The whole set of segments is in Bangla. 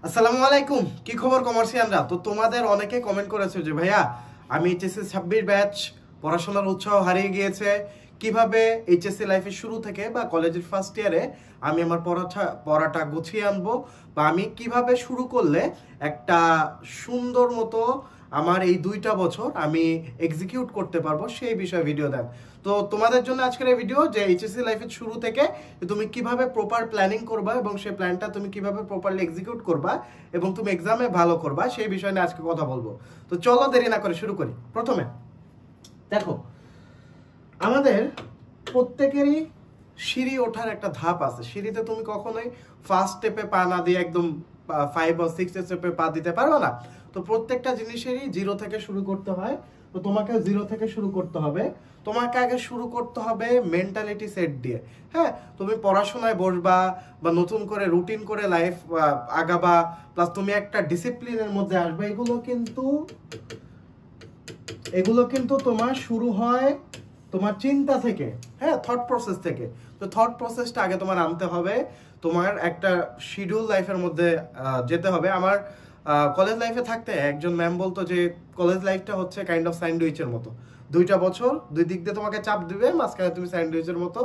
আসসালামু আলাইকুম, কি খবর কমার্শিয়ানরা? তো তোমাদের অনেকে কমেন্ট করেছে যে ভাইয়া আমি এইচএসসি 26 ব্যাচ, পড়াশোনার উৎসাহ হারিয়ে গিয়েছে, কিভাবে এইচএসসি লাইফের শুরু থেকে বা কলেজের ফার্স্ট ইয়ারে আমি আমার পড়াটা গুছিয়ে আনবো, বা আমি কিভাবে শুরু করলে একটা সুন্দর মতো আমার এই 2টা বছর আমি এক্সিকিউট করতে পারবো, সেই বিষয়ে ভিডিও দেন। তো তোমাদের জন্য আজকের এই ভিডিও যে এইচএসসি লাইফের শুরু থেকে তুমি কিভাবে প্রপার প্ল্যানিং করবা এবং সেই প্ল্যানটা তুমি কিভাবে প্রপারলি এক্সিকিউট করবা এবং তুমি এক্সামে ভালো করবা, সেই বিষয় নিয়ে আজকে কথা বলবো। তো চলো দেরি না করে শুরু করি। প্রথমে দেখো, আমাদের প্রত্যেকেরই সিঁড়ি ওঠার একটা ধাপ আছে। সিঁড়িতে তুমি কখনোই ফার্স্ট স্টেপে পা না দিয়ে একদম 5 বা 6 স্টেপে পা দিতে পারবে না। তো প্রত্যেকটা জিনিসেরই জিরো থেকে শুরু করতে হয়। তো তোমাকে জিরো থেকে শুরু করতে হবে। তোমাকে আগে শুরু করতে হবে মেন্টালিটি সেট দিয়ে। হ্যাঁ, তুমি পড়াশোনায় বসবা বা নতুন করে রুটিন করে লাইফ আগাবা, প্লাস তুমি একটা ডিসিপ্লিনের মধ্যে আসবে। এগুলো কিন্তু তোমার শুরু হয় তোমার চিন্তা থেকে, হ্যাঁ, থট প্রসেস থেকে। তো থট প্রসেসটা আগে তোমার আনতে হবে, তোমার একটা শিডিউল লাইফের মধ্যে যেতে হবে। আমার কলেজ লাইফে থাকতে একজন ম্যাম বলতো যে কলেজ লাইফটা হচ্ছে কাইন্ড অফ স্যান্ডউইচের মতো। 2টা বছর 2 দিক দিয়ে তোমাকে চাপ দিবে, মাঝখানে তুমি স্যান্ডউইচের মতো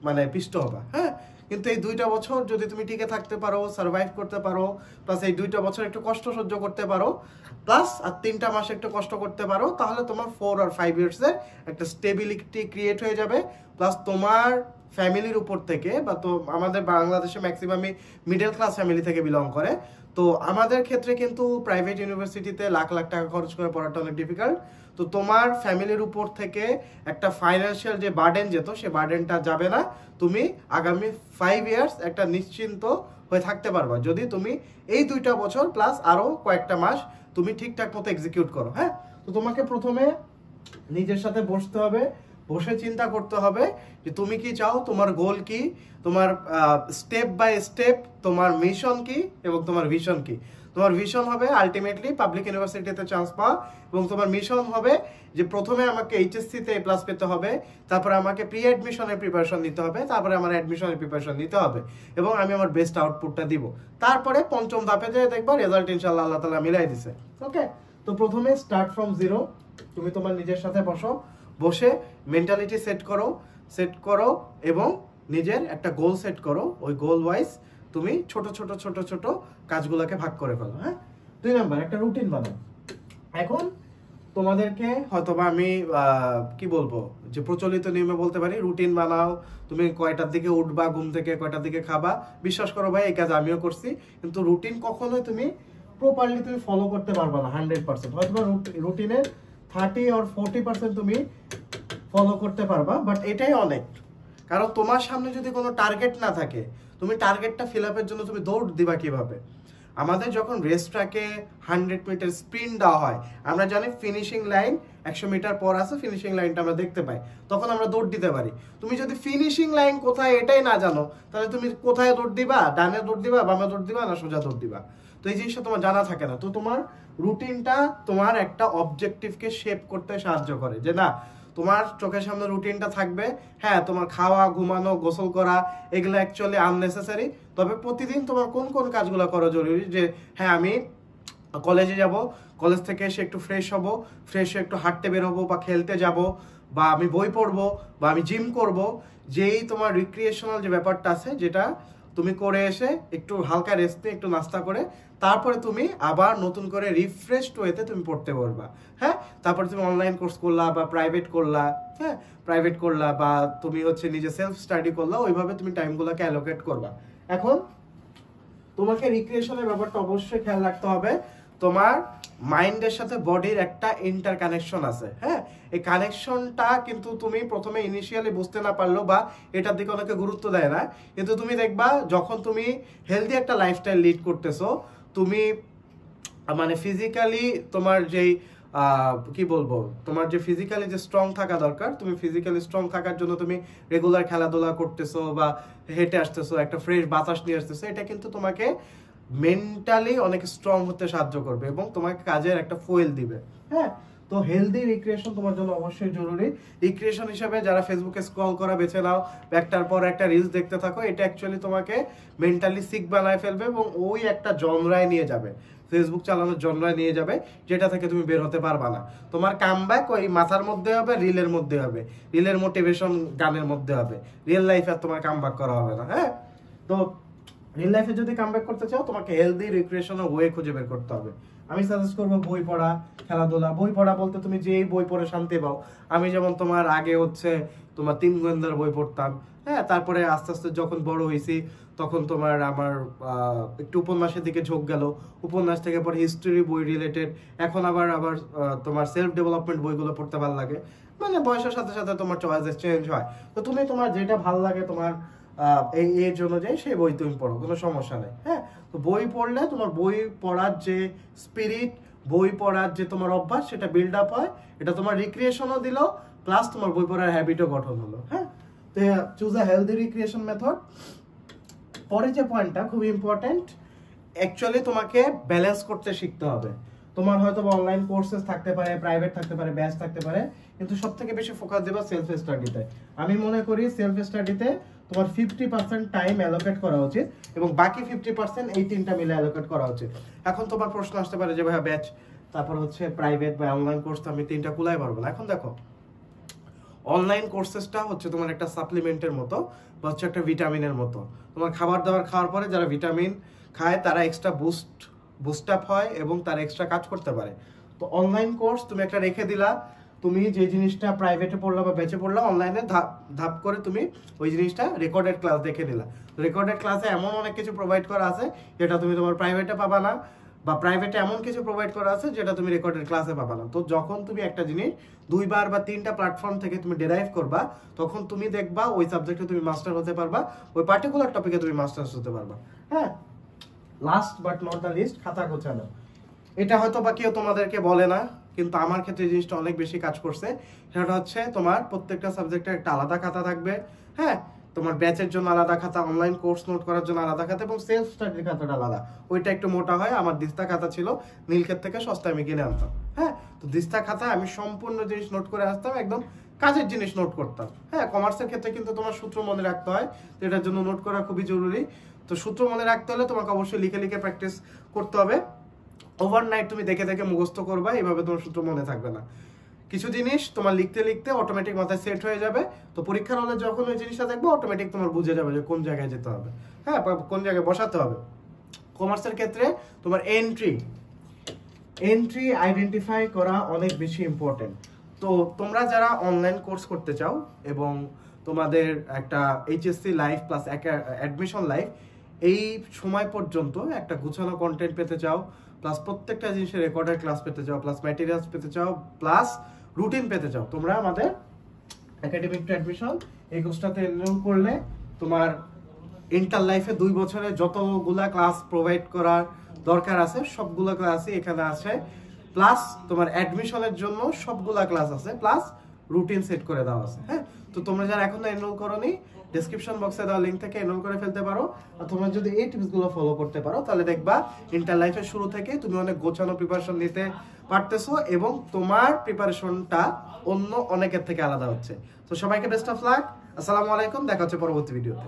মানে পিষ্ট হবা। হ্যাঁ, কিন্তু এই 2টা বছর যদি তুমি টিকে থাকতে পারো, সার্ভাইভ করতে পারো, প্লাস এই 2টা বছর একটু কষ্ট সহ্য করতে পারো, প্লাস আর 3টা মাস একটু কষ্ট করতে পারো, তাহলে তোমার 4 আর 5 ইয়ার্সে একটা স্টেবিলিটি ক্রিয়েট হয়ে যাবে। প্লাস তোমার ফ্যামিলির উপর থেকে, বা তো আমাদের বাংলাদেশে ম্যাক্সিমামই মিডল ক্লাস ফ্যামিলি থেকে বিলং করে। তো আমাদের ক্ষেত্রে কিন্তু প্রাইভেট ইউনিভার্সিটিতে লাখ লাখ টাকা খরচ করে পড়াটা অনেক ডিফিকাল্ট। তো তোমার ফ্যামিলির উপর থেকে একটা ফাইন্যান্সিয়াল যে বার্ডেন যেত, সে বার্ডেনটা যাবে না। তুমি আগামী 5 ইয়ার্স একটা নিশ্চিন্ত হয়ে থাকতে পারবা যদি তুমি এই 2টা বছর প্লাস আরো কয়েকটা মাস তুমি ঠিকঠাক মতো এক্সিকিউট করো। হ্যাঁ, তো তোমাকে প্রথমে নিজের সাথে বসতে হবে, বসে চিন্তা করতে হবে যে তুমি কি চাও, তোমার গোল কি, তোমার স্টেপ বাই স্টেপ তোমার মিশন কি এবং তোমার ভিশন কি। তোমার ভিশন হবে আলটিমেটলি পাবলিক ইউনিভার্সিটিতে চান্স পাওয়া, এবং তোমার মিশন হবে যে প্রথমে আমাকে এইচএসসিতে এ প্লাস পেতে হবে, তারপরে আমাকে প্রি অ্যাডমিশনের প্রিপারেশন নিতে হবে, তারপরে আমার অ্যাডমিশনের প্রিপারেশন নিতে হবে এবং আমি আমার বেস্ট আউটপুটটা দিব। তারপরে পঞ্চম ধাপে যেয়ে দেখবা রেজাল্ট ইনশাআল্লাহ আল্লাহ তাআলা মিলাই দিছে। ওকে, তো প্রথমে স্টার্ট ফ্রম জিরো। তুমি তোমার নিজের সাথে বসো, বসে মেন্টালিটি সেট করো এবং নিজের একটা গোল সেট করো। ওই গোল ওয়াইজ তুমি ছোট ছোট ছোট ছোট কাজগুলোকে ভাগ করে ফেলো। হ্যাঁ, 2 নাম্বার একটা রুটিন বানাও। এখন তোমাদেরকে হয়তোবা আমি কি বলবো, যে প্রচলিত নিয়মে বলতে পারি রুটিন বানাও, তুমি কয়টার দিকে উঠবা ঘুম থেকে, কয়টার দিকে খাবা। বিশ্বাস করো ভাই, এই কাজ আমিও করছি, কিন্তু রুটিন কখনোই তুমি প্রপারলি তুমি ফলো করতে পারবা না 100%। হয়তো রুটিনের 30 or 40% তুমি ফলো করতে পারবা, বাট এটাই অনেক। কারণ তোমার সামনে যদি কোনো টার্গেট না থাকে, তুমি টার্গেটটা ফিল আপের জন্য তুমি দৌড় দিবা কিভাবে? আমাদের যখন রেস ট্র্যাকে 100 মিটার স্প্রিন্ট দেওয়া হয়, আমরা জানি ফিনিশিং লাইন 100 মিটার পর আছে, ফিনিশিং লাইনটা আমরা দেখতে পাই, তখন আমরা দৌড় দিতে পারি। তুমি যদি ফিনিশিং লাইন কোথায় এটাই না জানো, তাহলে তুমি কোথায় দৌড় দিবা? ডানে দৌড় দিবা, বামে দৌড় দিবা, না সোজা দৌড় দিবা? তো এই জিনিসটা তোমার জানা থাকে না। তো তোমার রুটিনটা তোমার একটা অবজেক্টিভকে শেপ করতে সাহায্য করে, যে না তোমার চোখের সামনে রুটিনটা থাকবে। হ্যাঁ, তোমার খাওয়া, ঘুমানো, গোসল করা এগুলো অ্যাকচুয়ালি আননেসেসারি, তবে প্রতিদিন তোমার কোন কোন কাজগুলো করা জরুরি। যে হ্যাঁ, আমি কলেজে যাব, কলেজ থেকে এসে একটু ফ্রেশ হব, ফ্রেশ হয়ে একটু হাঁটতে বের হবো বা খেলতে যাব, বা আমি বই পড়বো, বা আমি জিম করব। যেই তোমার রিক্রিয়েশনাল যে ব্যাপারটা আছে, যেটা তুমি করে এসে একটু হালকা রেস্ট নিয়ে একটু নাস্তা করে তারপরে তুমি আবার নতুন করে রিফ্রেশড ওয়েতে তুমি পড়তে পারবা। হ্যাঁ, তারপরে তুমি অনলাইন কোর্স করলা বা প্রাইভেট করলা, হ্যাঁ প্রাইভেট করলা, বা তুমি হচ্ছে নিজে সেলফ স্টাডি করলা, ওইভাবে তুমি টাইমগুলোকে অ্যালোকেট করবা। এখন তোমাকে রিক্রিয়েশনের ব্যাপারটা অবশ্যই খেয়াল রাখতে হবে। তোমার মাইন্ডের সাথে বডির একটা ইন্টার কানেকশন আছে। হ্যাঁ, এই কানেকশনটা কিন্তু তুমি প্রথমে ইনিশিয়ালি বুঝতে না পারলো, বা এটার দিকে অনেকে গুরুত্ব দেয় না, কিন্তু তুমি দেখবা যখন তুমি হেলদি একটা লাইফস্টাইল লিড করতেছো, তুমি মানে ফিজিক্যালি তোমার যেই কি বলবো, তোমার যে ফিজিক্যালি যে স্ট্রং থাকা দরকার, তুমি ফিজিক্যালি স্ট্রং থাকার জন্য তুমি রেগুলার খেলাধুলা করতেছো বা হেঁটে আসতেছো, একটা ফ্রেশ বাতাস নিয়ে আসতেছো, এটা কিন্তু তোমাকে মেন্টালি অনেক স্ট্রং হতে সাহায্য করবে এবং তোমাকে কাজের একটা ফুয়েল দিবে। হ্যাঁ, তো হেলদি রিক্রিয়েশন তোমার জন্য অবশ্যই জরুরি। রিক্রিয়েশন হিসেবে যারা ফেসবুকে স্ক্রল করা বেছে নাও, একটার পর একটা রিলস দেখতে থাকো, এটা অ্যাকচুয়ালি তোমাকে মেন্টালি সিক বানায় ফেলবে এবং ওই একটা জনরায় নিয়ে যাবে, ফেসবুক চালানোর জনরায় নিয়ে যাবে, যেটা থেকে তুমি বের হতে পারবা না। তোমার কামব্যাক ওই মাথার মধ্যে হবে, রিলের মধ্যে হবে, রিলের মোটিভেশন গানের মধ্যে হবে, রিয়েল লাইফে আর তোমার কামব্যাক করা হবে না। হ্যাঁ, তো রিয়েল লাইফে যদি কামব্যাক করতে চাও তোমাকে হেলদি রিক্রিয়েশনের ওয়ে খুঁজে বের করতে হবে। আমি সাজেস্ট করবো বই পড়া, খেলাধুলা। বই পড়া বলতে তুমি যেই বই পড়ে শান্তি পাও। আমি যেমন তোমার আগে হচ্ছে তোমার 3 গোয়েন্দার বই পড়তাম, হ্যাঁ, তারপরে আস্তে আস্তে যখন বড় হয়েছি তখন তোমার আমার একটু উপন্যাসের দিকে ঝোঁক গেল, উপন্যাস থেকে পরে হিস্ট্রি বই রিলেটেড, এখন আবার তোমার সেলফ ডেভেলপমেন্ট বইগুলো পড়তে ভালো লাগে। মানে বয়সের সাথে সাথে তোমার চয়েস চেঞ্জ হয়, তো তুমি তোমার যেটা ভালো লাগে তোমার এই এর জন্য যাই সেই বই তুমি পড়ো, কোনো সমস্যা নেই। হ্যাঁ, তো বই পড়লে তোমার বই পড়ার যে স্পিরিট, বই পড়ার যে তোমার অভ্যাস, সেটা বিল্ড আপ হয়, এটা তোমার রিক্রিয়েশনও দিল, প্লাস তোমার বই পড়ার হ্যাবিটও গঠন হলো। হ্যাঁ, তো choose a healthy recreation method. পরে যে পয়েন্টটা খুব ইম্পর্টেন্ট, অ্যাকচুয়ালি তোমাকে ব্যালেন্স করতে শিখতে হবে। তোমার হয়তো অনলাইন কোর্সেস থাকতে পারে, প্রাইভেট থাকতে পারে, ব্যাচ থাকতে পারে, কিন্তু সব থেকে বেশি ফোকাস দেবা সেলফ স্টাডিতে। আমি মনে করি সেলফ স্টাডিতে তোমার 50% টাইম অ্যালোকেট করা উচিত এবং বাকি 50% এই তিনটা মিলে অ্যালোকেট করা উচিত। এখন তোমার প্রশ্ন আসতে পারে যে ভাইয়া ব্যাচ, তারপর হচ্ছে প্রাইভেট বা অনলাইন কোর্স, তো আমি তিনটা কুলাই পারবো না। এখন দেখো, অনলাইন কোর্সেসটা হচ্ছে তোমার একটা সাপ্লিমেন্টের মতো বা হচ্ছে একটা ভিটামিনের মতো। তোমার খাবার দাবার খাওয়ার পরে যারা ভিটামিন খায় তারা এক্সট্রা বুস্ট আপ হয় এবং তারা এক্সট্রা কাজ করতে পারে। তো অনলাইন কোর্স তুমি একটা রেখে দিলা, তুমি যে জিনিসটা প্রাইভেটে পড়লা বা বেচে পড়লা, অনলাইনে ধাপ করে তুমি ওই জিনিসটা রেকর্ডেড ক্লাস দেখে নিলা। রেকর্ডেড ক্লাসে এমন অনেক কিছু প্রোভাইড করা আছে যেটা তুমি তোমার প্রাইভেটে পাবা না, বা প্রাইভেটে এমন কিছু প্রোভাইড করা আছে যেটা তুমি রেকর্ডেড ক্লাসে পাবা না। তো যখন তুমি একটা জিনিস 2বার বা 3টা প্ল্যাটফর্ম থেকে তুমি ডেরাইভ করবা, তখন তুমি দেখবা ওই সাবজেক্টে তুমি মাস্টার হতে পারবা, ওই পার্টিকুলার টপিকে তুমি মাস্টার্স হতে পারবা। হ্যাঁ, last but not the least, খাতা গোছানো। এটা হয়তো বা কেউ তোমাদেরকে বলে না, কিন্তু আমার ক্ষেত্রে এই জিনিসটা অনেক বেশি কাজ করছে। সেটা হচ্ছে তোমার প্রত্যেকটা সাবজেক্টের একটা আলাদা খাতা থাকবে। হ্যাঁ, তোমার ব্যাচের জন্য আলাদা খাতা, অনলাইন কোর্স নোট করার জন্য আলাদা খাতা এবং সেলফ স্টাডির খাতাটা আলাদা। ওইটা একটু মোটা হয়, আমার দিস্তা খাতা ছিল, নীলক্ষেত থেকে সস্তায় আমি কিনে আনতাম। হ্যাঁ, তো দিস্তা খাতা আমি সম্পূর্ণ জিনিস নোট করে আসতাম, একদম কাজের জিনিস নোট করতাম। হ্যাঁ, কমার্সের ক্ষেত্রে কিন্তু তোমার সূত্র মনে রাখতে হয়, তো এটার জন্য নোট করা খুবই জরুরি। তো সূত্র মনে রাখতে হলে তোমাকে অবশ্যই লিখে লিখে প্র্যাকটিস করতে হবে। ওভারনাইট তুমি দেখে দেখে মুখস্থ করবা, এইভাবে তোমার সূত্র মনে থাকবে না। কিছু জিনিস তোমার লিখতে লিখতে অটোমেটিক মাথায় সেট হয়ে যাবে, তো পরীক্ষার হলে যখন ওই জিনিসটা দেখবো অটোমেটিক তোমার বুঝে যাবে যে কোন জায়গায় যেতে হবে, হ্যাঁ, কোন জায়গায় বসাতে হবে। কমার্সের ক্ষেত্রে তোমার এন্ট্রি আইডেন্টিফাই করা অনেক বেশি ইম্পর্টেন্ট। তো তোমরা যারা অনলাইন কোর্স করতে চাও এবং তোমাদের একটা HSC life plus admission life, এই সময় পর্যন্ত একটা গুছানো কন্টেন্ট পেতে চাও, প্লাস প্রত্যেকটা জিনিসের রেকর্ডেড ক্লাস পেতে চাও, প্লাস ম্যাটেরিয়ালস পেতে চাও, প্লাস রুটিন পেতে চাও, তোমরা আমাদের একাডেমিক টু অ্যাডমিশন এই কোর্সটাতে এনরোল করলে তোমার ইন্টার লাইফে 2 বছরে যতগুলা ক্লাস প্রোভাইড করার দরকার আছে সবগুলো ক্লাসই এখানে আছে, প্লাস তোমার অ্যাডমিশনের জন্য সবগুলা ক্লাস আছে, প্লাস রুটিন সেট করে দেওয়া আছে। হ্যাঁ, তো তোমরা যারা এখনো এনরোল করোনি, ডেসক্রিপশন বক্সে দেওয়া লিঙ্ক থেকে এনরোল করে ফেলতে পারো। আর তোমরা যদি এই টিপসগুলো ফলো করতে পারো তাহলে দেখবা ইন্টার লাইফের শুরু থেকে তুমি অনেক গোছানো প্রিপারেশন নিতে পারতেছো এবং তোমার প্রিপারেশনটা অন্য অনেকের থেকে আলাদা হচ্ছে। তো সবাইকে বেস্ট অফ লাক, আসসালামু আলাইকুম, দেখা হচ্ছে পরবর্তী ভিডিওতে।